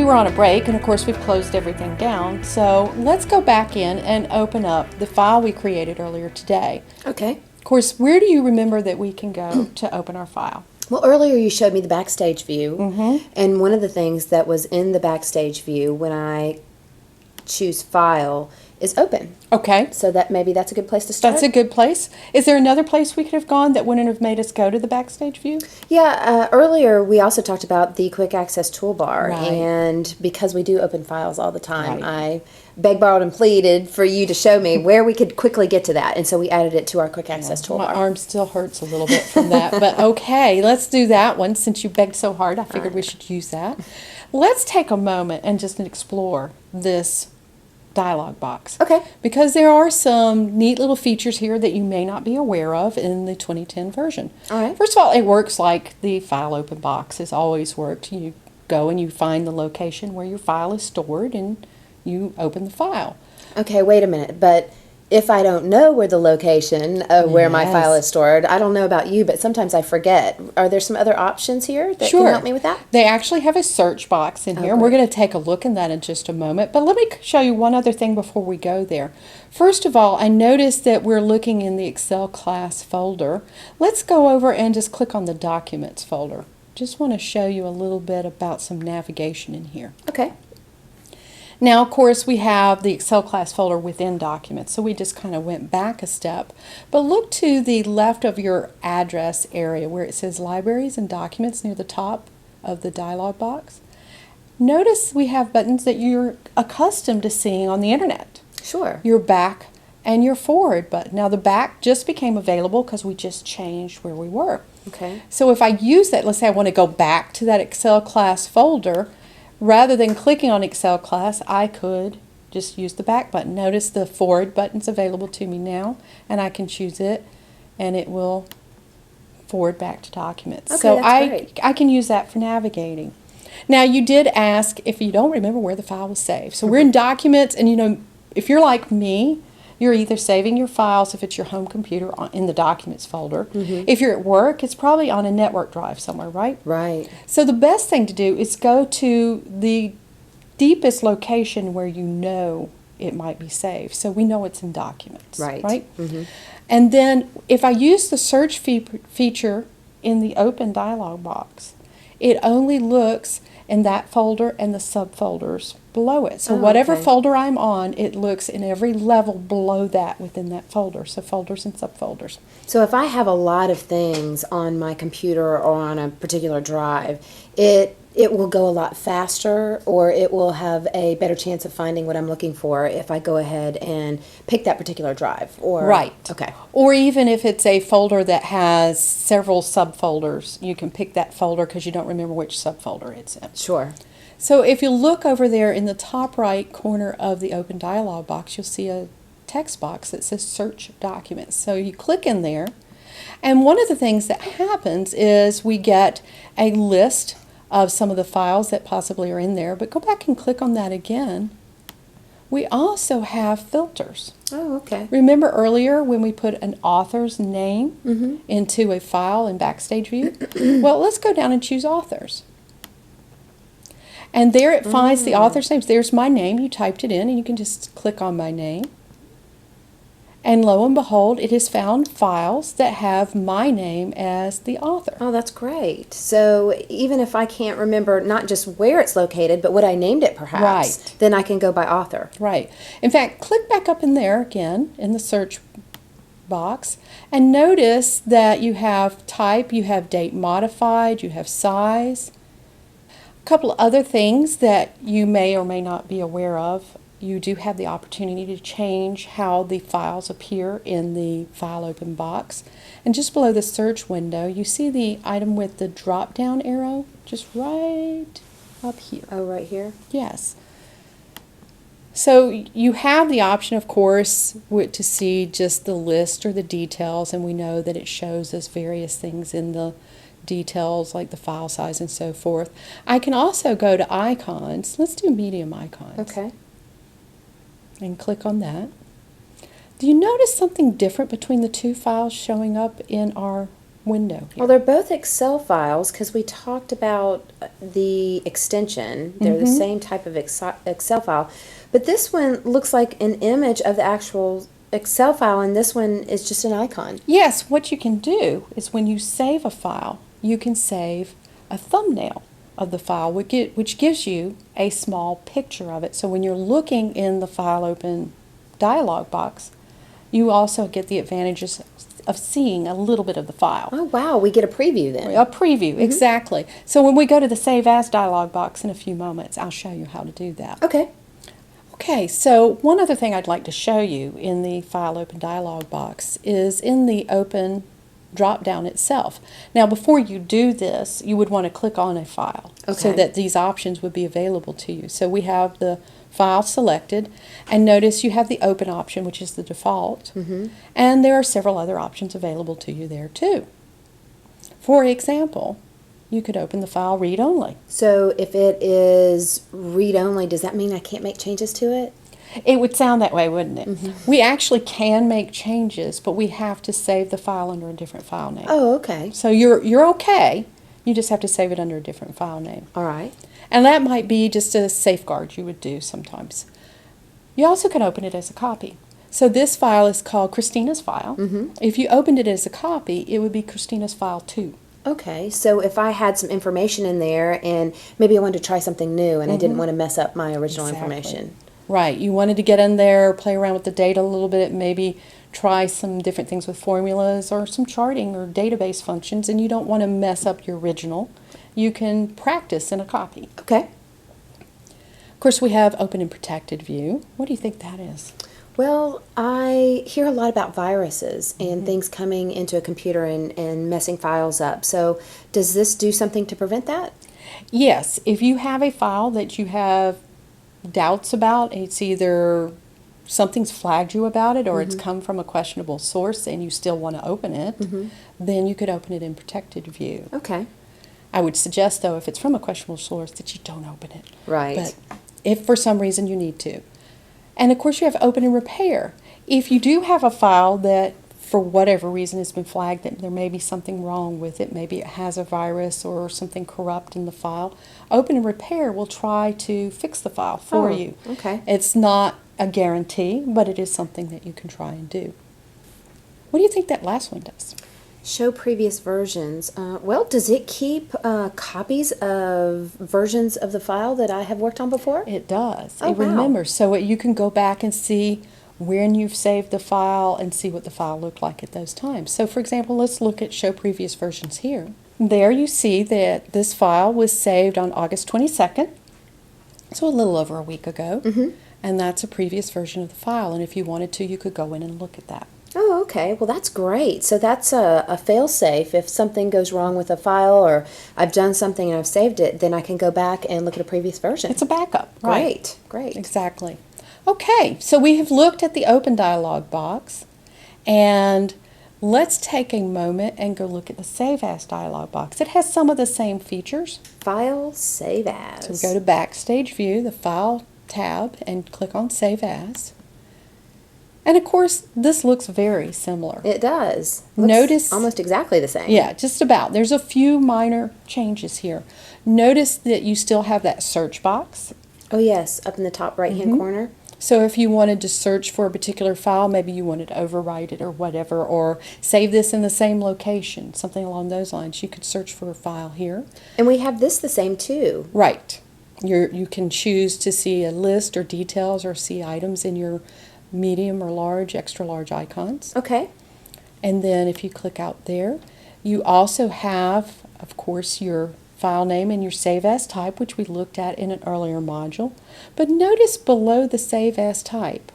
we were on a break, and of course we've closed everything down. So let's go back in and open up the file we created earlier today. Okay. Of course, where do you remember that we can go to open our file? Well, earlier you showed me the Backstage view, and one of the things that was in the Backstage view when I choose File is Open. Okay. So that maybe that's a good place to start. That's a good place. Is there another place we could have gone that wouldn't have made us go to the Backstage view? Yeah, earlier we also talked about the Quick Access Toolbar, Right. and because we do open files all the time, Right. I begged, borrowed, and pleaded for you to show me where we could quickly get to that, and so we added it to our Quick Access Toolbar. My arm still hurts a little bit from that, but okay, let's do that one. Since you begged so hard, I figured we should use that. Let's take a moment and just explore this dialog box. Okay. Because there are some neat little features here that you may not be aware of in the 2010 version. All right. First of all, it works like the file open box has always worked. You go and you find the location where your file is stored and you open the file. Okay, wait a minute, but if I don't know where the location of where my Yes. file is stored, I don't know about you, but sometimes I forget. Are there some other options here that can help me with that? They actually have a search box in here, and we're going to take a look in that in just a moment. But let me show you one other thing before we go there. First of all, I noticed that we're looking in the Excel class folder. Let's go over and just click on the Documents folder. Just want to show you a little bit about some navigation in here. Okay. Now, of course, we have the Excel class folder within Documents, so we just kind of went back a step. But look to the left of your address area where it says Libraries and Documents near the top of the dialog box. Notice we have buttons that you're accustomed to seeing on the internet. Sure. Your back and your forward button. Now, the back just became available because we just changed where we were. Okay. So if I use that, let's say I want to go back to that Excel class folder, rather than clicking on Excel class, I could just use the back button. Notice the forward button's available to me now, and I can choose it, and it will forward back to Documents. Okay, so that's great. I can use that for navigating. Now, you did ask if you don't remember where the file was saved. So we're in Documents, and you know, if you're like me, you're either saving your files if it's your home computer in the Documents folder. If you're at work, it's probably on a network drive somewhere, right? Right. So the best thing to do is go to the deepest location where you know it might be saved. So we know it's in Documents, Right. right? And then if I use the search feature in the open dialog box, it only looks in that folder and the subfolders below it. So whatever okay. folder I'm on, it looks in every level below that within that folder. So folders and subfolders. So if I have a lot of things on my computer or on a particular drive, it will go a lot faster, or it will have a better chance of finding what I'm looking for if I go ahead and pick that particular drive. Or Right. Okay. Or even if it's a folder that has several subfolders, you can pick that folder because you don't remember which subfolder it's in. Sure. So if you look over there in the top right corner of the open dialog box, you'll see a text box that says Search Documents. So you click in there, and one of the things that happens is we get a list of some of the files that possibly are in there, but go back and click on that again. We also have filters. Oh, okay. Remember earlier when we put an author's name into a file in Backstage View? Well, let's go down and choose authors. And there it finds the author's names. There's my name. You typed it in, and you can just click on my name. And lo and behold, it has found files that have my name as the author. Oh, that's great. So even if I can't remember not just where it's located, but what I named it perhaps, Right. then I can go by author. Right. In fact, click back up in there again in the search box and notice that you have type, you have date modified, you have size. A couple of other things that you may or may not be aware of. You do have the opportunity to change how the files appear in the file open box. And just below the search window, you see the item with the drop down arrow just right up here. Oh, right here? Yes. So you have the option, of course, to see just the list or the details, and we know that it shows us various things in the details like the file size and so forth. I can also go to icons. Let's do medium icons. Okay. And click on that. Do you notice something different between the two files showing up in our window here. Well, they're both Excel files because we talked about the extension. They're the same type of Excel file. But this one looks like an image of the actual Excel file, and this one is just an icon. Yes, what you can do is when you save a file, you can save a thumbnail of the file, which gives you a small picture of it. So when you're looking in the File Open dialog box, you also get the advantages of seeing a little bit of the file. Oh, wow. We get a preview then. A preview, exactly. So when we go to the Save As dialog box in a few moments, I'll show you how to do that. Okay. Okay, so one other thing I'd like to show you in the File Open dialog box is in the Open drop-down itself. Now, before you do this, you would want to click on a file so Okay. that these options would be available to you. So we have the file selected, and notice you have the Open option, which is the default, and there are several other options available to you there too. For example, you could open the file read-only. So if it is read-only, does that mean I can't make changes to it? It would sound that way, wouldn't it? We actually can make changes, but we have to save the file under a different file name. Oh, okay. So you're okay. You just have to save it under a different file name. All right. And that might be just a safeguard you would do sometimes. You also can open it as a copy. So this file is called Christina's file. If you opened it as a copy, it would be Christina's file 2. Okay, so if I had some information in there and maybe I wanted to try something new and I didn't want to mess up my original Exactly. information. Right. You wanted to get in there, play around with the data a little bit, maybe try some different things with formulas or some charting or database functions, and you don't want to mess up your original. You can practice in a copy. Okay. Of course, we have open and protected view. What do you think that is? Well, I hear a lot about viruses and things coming into a computer and messing files up. So does this do something to prevent that? Yes. If you have a file that you have doubts about, it's either something's flagged you about it or it's come from a questionable source and you still want to open it, then you could open it in protected view. Okay. I would suggest, though, if it's from a questionable source, that you don't open it. Right. But if for some reason you need to. And of course you have open and repair. If you do have a file that for whatever reason has been flagged that there may be something wrong with it, maybe it has a virus or something corrupt in the file, open and repair will try to fix the file for Oh, you. okay. It's not a guarantee, but it is something that you can try and do. What do you think that last one does? Show previous versions. Well, does it keep copies of versions of the file that I have worked on before? It does. Oh, It wow. remembers. So you can go back and see when you've saved the file and see what the file looked like at those times. So for example, let's look at show previous versions here. There you see that this file was saved on August 22nd, so a little over a week ago, and that's a previous version of the file. And if you wanted to, you could go in and look at that. Oh, okay. Well, that's great. So that's a fail-safe. If something goes wrong with a file or I've done something and I've saved it, then I can go back and look at a previous version. It's a backup, right? Great. Exactly. Okay, so we have looked at the open dialog box, and let's take a moment and go look at the Save As dialog box. It has some of the same features. File, save as. So we go to Backstage View, the File tab, and click on Save As. And of course, this looks very similar. It does. Looks Notice- almost exactly the same. Yeah, just about. There's a few minor changes here. Notice that you still have that search box. Oh, yes, up in the top right-hand corner. So if you wanted to search for a particular file, maybe you wanted to overwrite it or whatever, or save this in the same location, something along those lines, you could search for a file here. And we have this the same too. Right. You can choose to see a list or details or see items in your medium or large, extra large icons. Okay. And then if you click out there, you also have, of course, your file name and your Save As type, which we looked at in an earlier module. But notice below the Save As type,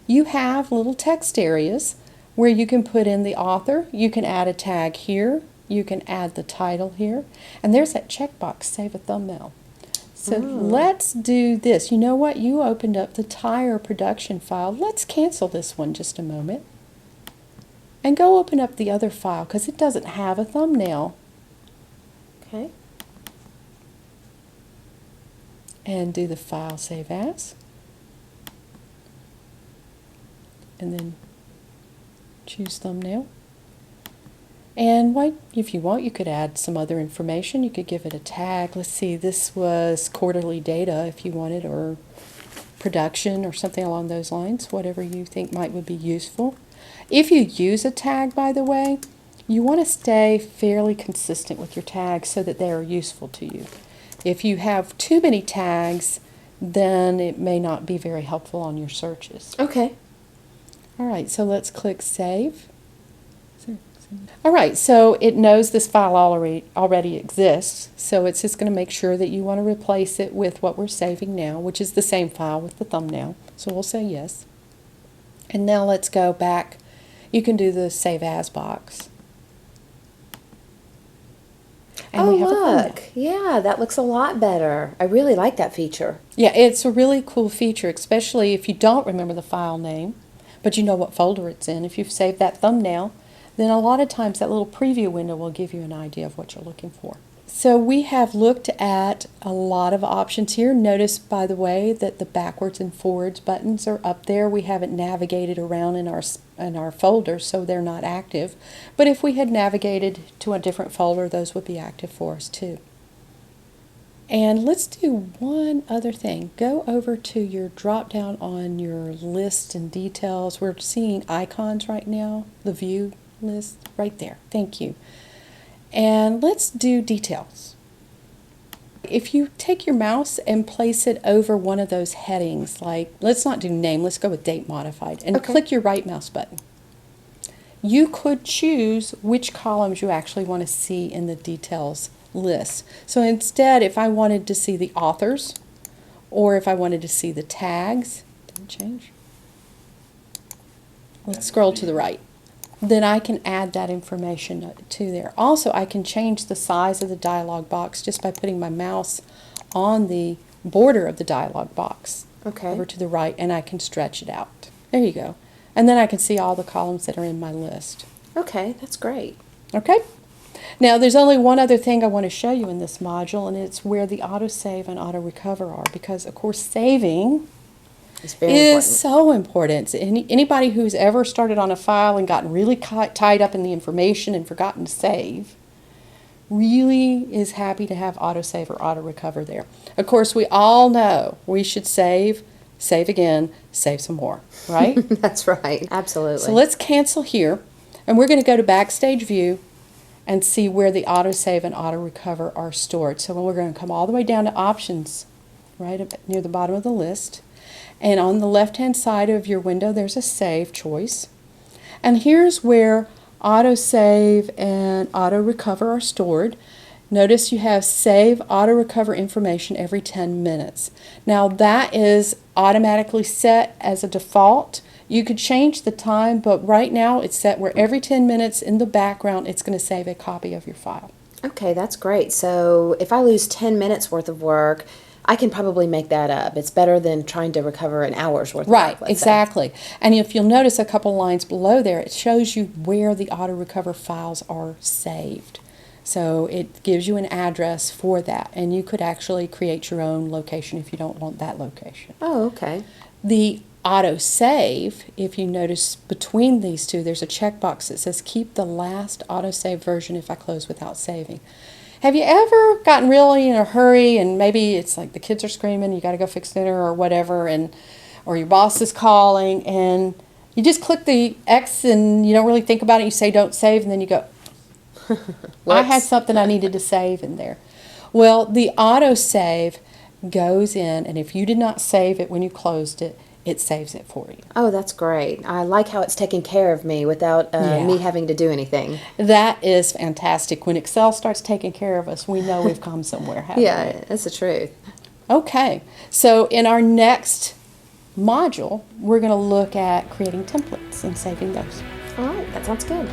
you have little text areas where you can put in the author, you can add a tag here, you can add the title here, and there's that checkbox, Save a Thumbnail. So let's do this. You know what? You opened up the tire production file. Let's cancel this one just a moment. And go open up the other file because it doesn't have a thumbnail. Okay. And do the File Save As. And then choose Thumbnail. And if you want, you could add some other information. You could give it a tag. Let's see, this was quarterly data if you wanted, or production or something along those lines, whatever you think would be useful. If you use a tag, by the way, you want to stay fairly consistent with your tags so that they are useful to you. If you have too many tags, then it may not be very helpful on your searches. Okay. All right, so let's click Save. All right, so it knows this file already exists, so it's just going to make sure that you want to replace it with what we're saving now, which is the same file with the thumbnail. So we'll say yes. And now let's go back. You can do the Save As box. And we have a thumbnail. Look. Yeah, that looks a lot better. I really like that feature. Yeah, it's a really cool feature, especially if you don't remember the file name, but you know what folder it's in. If you've saved that thumbnail, then a lot of times that little preview window will give you an idea of what you're looking for. So we have looked at a lot of options here. Notice, by the way, that the backwards and forwards buttons are up there. We haven't navigated around in our folders, so they're not active. But if we had navigated to a different folder, those would be active for us too. And let's do one other thing. Go over to your drop down on your list and details. We're seeing icons right now, the view list right there. Thank you. And let's do details. If you take your mouse and place it over one of those headings, like, let's not do name, let's go with date modified, and click your right mouse button. You could choose which columns you actually want to see in the details list. So instead, if I wanted to see the authors, or if I wanted to see the tags, didn't change. Let's scroll to the right. Then I can add that information to there. Also, I can change the size of the dialog box just by putting my mouse on the border of the dialog box over to the right, and I can stretch it out. There you go. And then I can see all the columns that are in my list. Okay, that's great. Okay. Now, there's only one other thing I want to show you in this module, and it's where the AutoSave and AutoRecover are, because, of course, saving is so important. Anybody who's ever started on a file and gotten really tied up in the information and forgotten to save really is happy to have AutoSave or AutoRecover there. Of course, we all know we should save again, save some more, right? That's right. Absolutely. So let's cancel here, and we're going to go to Backstage View and see where the AutoSave and AutoRecover are stored. So we're going to come all the way down to Options, right up near the bottom of the list. And on the left-hand side of your window, there's a Save choice. And here's where AutoSave and AutoRecover are stored. Notice you have Save AutoRecover information every 10 minutes. Now that is automatically set as a default. You could change the time, but right now it's set where every 10 minutes in the background it's going to save a copy of your file. Okay, that's great. So if I lose 10 minutes worth of work, I can probably make that up. It's better than trying to recover an hour's worth of work. Right, exactly. And if you'll notice a couple lines below there, it shows you where the AutoRecover files are saved. So it gives you an address for that, and you could actually create your own location if you don't want that location. Oh, okay. The AutoSave, if you notice between these two, there's a checkbox that says keep the last AutoSave version if I close without saving. Have you ever gotten really in a hurry, and maybe it's like the kids are screaming, you got to go fix dinner or whatever, or your boss is calling, and you just click the X and you don't really think about it, you say don't save, and then you go, I had something I needed to save in there. Well, the AutoSave goes in, and if you did not save it when you closed it, it saves it for you. Oh, that's great. I like how it's taking care of me without me having to do anything. That is fantastic. When Excel starts taking care of us, we know we've come somewhere, haven't we? Yeah, that's the truth. Okay, so in our next module, we're going to look at creating templates and saving those. All right, that sounds good.